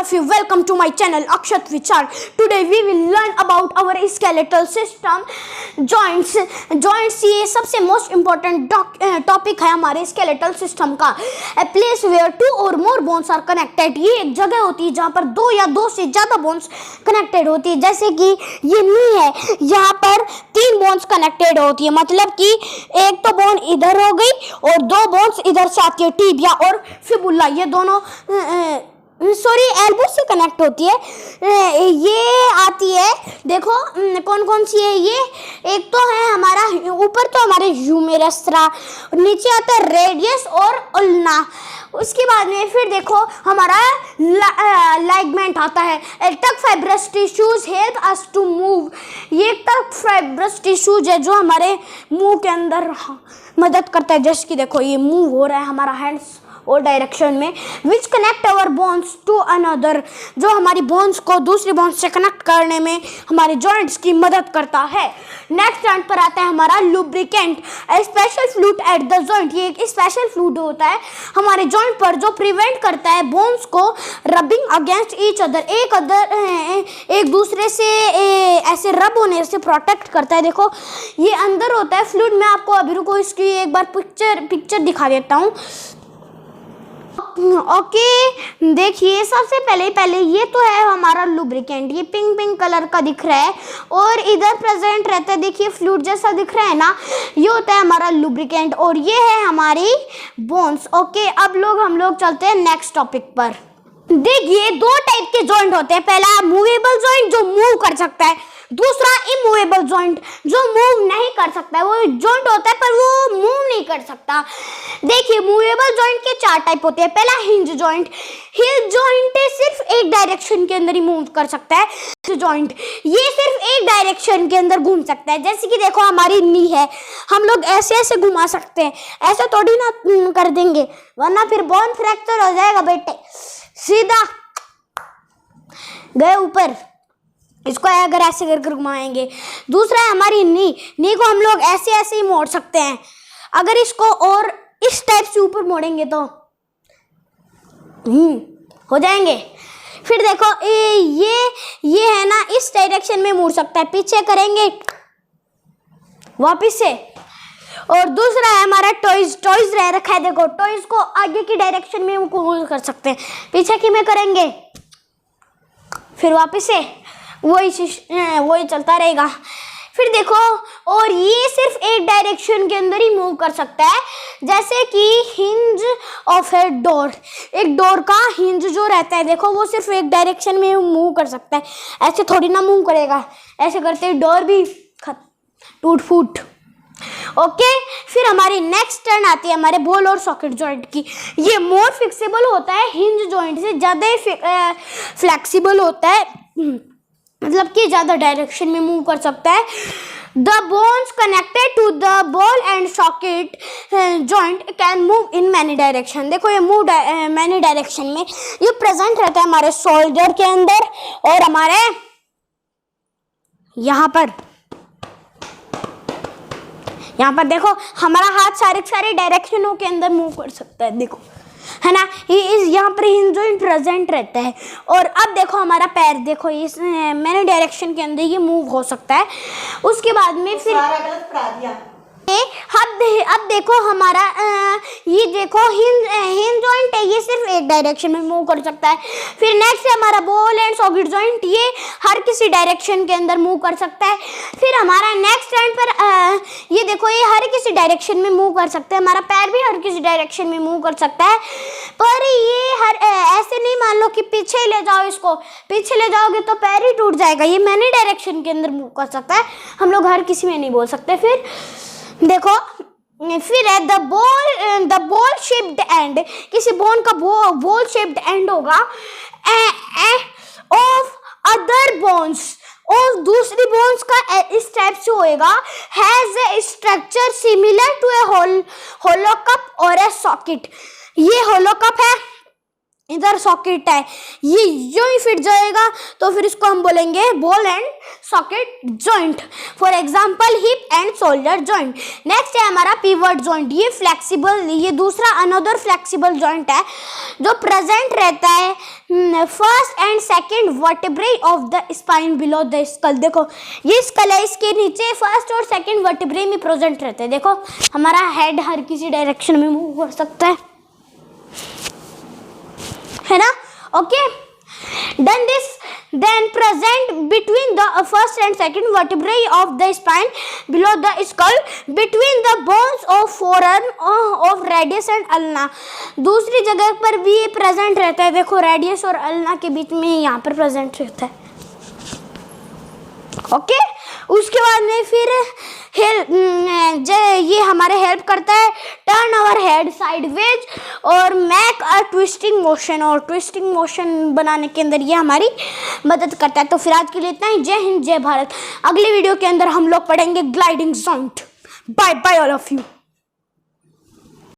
of you, welcome to my channel Akshat Vichar. Today we will learn about our skeletal system, joints. ये सबसे most important topic है हमारे skeletal system का. A place where two or more bones are connected. ये एक जगह होती है जहाँ पर दो या दो से ज़्यादा बोन्स कनेक्टेड होती है. जैसे कि ये नी है, यहाँ पर 3 बोन्स कनेक्टेड होती है, मतलब कि एक तो बोन इधर हो गई और 2 बोन्स इधर से आती है, टिबिया और फिबुला. ये दोनों एल्बो से कनेक्ट होती है. ये आती है, देखो कौन कौन सी है ये. एक तो है हमारा ऊपर तो हमारे ह्यूमेरस, नीचे आता है रेडियस और उल्ना. उसके बाद में फिर देखो हमारा लाइगमेंट आता है. Tough fibrous tissues help us to move. ये टक फाइब्रस टिश्यूज है जो हमारे मुंह के अंदर मदद करता है. जैसे कि देखो ये मूव हो रहा है हमारा हैंड्स और डायरेक्शन में. Which connect our bones to another, जो हमारी बोन्स को दूसरी बोन्स से कनेक्ट करने में हमारे जॉइंट्स की मदद करता है. नेक्स्ट पॉइंट पर आता है हमारा lubricant, special fluid at the joint. ये एक स्पेशल फ्लूइड होता है हमारे जॉइंट पर जो प्रिवेंट करता है बोन्स को रबिंग अगेंस्ट ईच अदर. एक दूसरे से ऐसे रब होने से प्रोटेक्ट करता है. देखो ये अंदर होता है फ्लूइड. मैं आपको अभी रुको इसकी एक बार पिक्चर दिखा देता हूँ. ओके देखिए, सबसे पहले ये तो है हमारा लुब्रिकेंट. ये पिंक कलर का दिख रहा है और इधर प्रेजेंट रहता है, देखिए फ्लूइड जैसा दिख रहा है ना, ये होता है हमारा लुब्रिकेंट. और ये है हमारी बोन्स. ओके अब हम लोग चलते हैं नेक्स्ट टॉपिक पर. देखिए 2 टाइप के जॉइंट होते हैं. पहला मूवेबल जॉइंट जो मूव कर सकता है, दूसरा इमूवेबल जॉइंट जो मूव नहीं कर सकता है. वो जॉइंट होता है पर वो मूव नहीं कर सकता. देखिए मूवेबल जॉइंट के 4 टाइप होते हैं. पहला हिंज जॉइंट. हिंज जॉइंट सिर्फ एक डायरेक्शन के अंदर ही मूव कर सकता है. जॉइंट ये सिर्फ एक डायरेक्शन के अंदर घूम सकता है. जैसे कि देखो हमारी नी है, हम लोग ऐसे घुमा सकते हैं, ऐसे थोड़ी ना कर देंगे वरना फिर बोन फ्रैक्चर हो जाएगा बेटे. सीधा गए ऊपर, इसको अगर ऐसे करके घुमाएंगे. दूसरा है हमारी नी को हम लोग ऐसे ही मोड़ सकते हैं. अगर इसको और इस टाइप से ऊपर मोड़ेंगे तो हो जाएंगे. फिर देखो ये है ना, इस डायरेक्शन में मुड़ सकता है, पीछे करेंगे वापिस से. और दूसरा है हमारा टॉयज रह रखा है. देखो टॉयज को आगे की डायरेक्शन में मूव कर सकते हैं, पीछे की में करेंगे फिर वापस से वही चलता रहेगा. फिर देखो और ये सिर्फ एक डायरेक्शन के अंदर ही मूव कर सकता है. जैसे कि हिंज ऑफ ए डोर, एक डोर का हिंज जो रहता है देखो वो सिर्फ एक डायरेक्शन में मूव कर सकता है, ऐसे थोड़ी ना मूव करेगा. ऐसे करते डोर भी टूट फूट. ओके फिर हमारी नेक्स्ट टर्न आती है हमारे बॉल और सॉकेट जॉइंट की. ये मोर फिक्सेबल होता है, हिंज जॉइंट से ज़्यादा फ्लेक्सिबल होता है, मतलब कि ज़्यादा डायरेक्शन में मूव कर सकता है. The bones connected to the ball and socket joint can move in many direction. देखो ये मूव मैनी डायरेक्शन में ये प्रेजेंट रहता है हमारे शोल्डर के अंदर और हमारे यहाँ पर देखो हमारा हाथ सारे डायरेक्शनों के अंदर मूव कर सकता है. देखो है ना, यहाँ पर हिंज जॉइंट प्रेजेंट रहता है. और अब देखो हमारा पैर, देखो इस मैंने डायरेक्शन के अंदर ये मूव हो सकता है. उसके बाद में फिर अब देखो हमारा ये देखो हिंज जॉइंट है, ये सिर्फ एक डायरेक्शन में मूव कर सकता है. फिर नेक्स्ट है हमारा बॉल एंड सॉकेट जॉइंट, ये हर किसी डायरेक्शन के अंदर मूव कर सकता है. फिर हमारा नेक्स्ट टाइम पर ये देखो ये हर किसी डायरेक्शन में मूव कर सकता है. हमारा पैर भी हर किसी डायरेक्शन में मूव कर सकता है, पर ये ऐसे नहीं मान लो कि पीछे ले जाओ, इसको पीछे ले जाओगे तो पैर ही टूट जाएगा. ये मैनी डायरेक्शन के अंदर मूव कर सकता है, हम लोग हर किसी में नहीं बोल सकते. फिर देखो फिर है द बॉल शेप्ड एंड. किसी बोन का बॉल शेप्ड एंड होगा ऑफ अदर बोन्स, और दूसरी बोन्स का इस टाइप से होएगा. Has a structure similar to a hollow cup और ए सॉकेट. ये होलो कप है, इधर सॉकेट है, ये यूं ही फिट जाएगा तो फिर इसको हम बोलेंगे ball and socket joint. For example hip and shoulder joint. Next है हमारा पिवट जॉइंट। ये फ्लेक्सिबल, ये दूसरा अनदर फ्लेक्सिबल जॉइंट है जो प्रेजेंट रहता है first and second vertebrae of the spine below the skull. देखो ये स्कल है, इसके नीचे फर्स्ट और सेकंड वर्टेब्रे में प्रेजेंट रहते हैं। देखो हमारा हेड हर किसी डायरेक्शन में मूव कर सकता है ना। Okay, done this then present between the first and second vertebrae of the spine below the skull between the bones of forearm of radius and ulna। दूसरी जगह पर भी ये प्रेजेंट रहता है। देखो रेडियस और अल्ना के बीच में यहाँ पर प्रेजेंट रहता है। ओके, उसके बाद में फिर ये हमारे हेल्प करता है टर्न आवर हेड साइडवेज और मेक अ ट्विस्टिंग मोशन, और ट्विस्टिंग मोशन बनाने के अंदर ये हमारी मदद करता है। तो फिर आज के लिए इतना ही। जय हिंद, जय भारत। अगले वीडियो के अंदर हम लोग पढ़ेंगे gliding joint. Bye bye all of you.